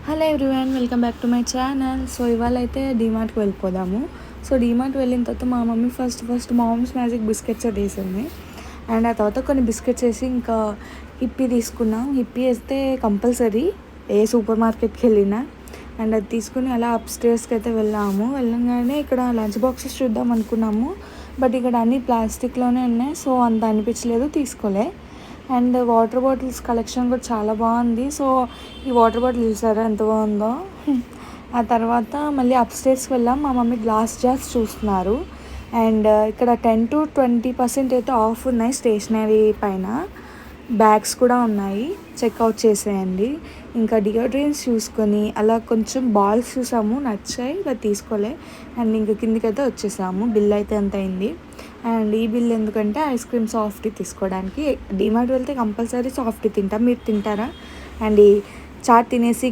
Hello everyone, welcome back to my channel. So ఇవాళ అయితే డీమార్ట్కి వెళ్ళిపోదాము. సో డీమార్ట్ వెళ్ళిన తర్వాత మా mummy first mom's magic biscuits అది వేసింది. అండ్ ఆ తర్వాత కొన్ని బిస్కెట్స్ వేసి ఇంకా హిప్పీ తీసుకున్నాం. హిప్పీ వేస్తే కంపల్సరీ ఏ సూపర్ మార్కెట్కి వెళ్ళినా. అండ్ అది తీసుకుని అలా అప్స్టేర్స్కి అయితే వెళ్ళగానే ఇక్కడ లంచ్ బాక్సెస్ చూద్దాం అనుకున్నాము. బట్ ఇక్కడ అన్నీ ప్లాస్టిక్లోనే ఉన్నాయి. సో అంత అనిపించలేదు, తీసుకోలే. అండ్ వాటర్ బాటిల్స్ కలెక్షన్ కూడా చాలా బాగుంది. సో ఈ వాటర్ బాటిల్ చూసారా ఎంత బాగుందో. ఆ తర్వాత మళ్ళీ అప్స్టేర్స్కి వెళ్ళాం. మా మమ్మీ గ్లాస్ జార్స్ చూస్తున్నారు. అండ్ ఇక్కడ 10-20% అయితే ఆఫ్ ఉన్నాయి స్టేషనరీ పైన. బ్యాగ్స్ కూడా ఉన్నాయి, చెక్అవుట్ చేసేయండి. ఇంకా డియోడ్రెంట్స్ చూసుకొని అలా కొంచెం బాల్స్ చూసాము, నచ్చాయి, అది తీసుకోలే. అండ్ ఇంకా కిందికైతే వచ్చేసాము. బిల్ అయితే ఎంత అయింది. అండ్ ఈ బిల్ ఎందుకంటే ఐస్ క్రీమ్ సాఫ్టీ తీసుకోవడానికి. డిమార్ట్ వెళ్తే కంపల్సరీ సాఫ్టీ తింటాం. మీరు తింటారా? అండ్ ఈ చాట్ తినేసి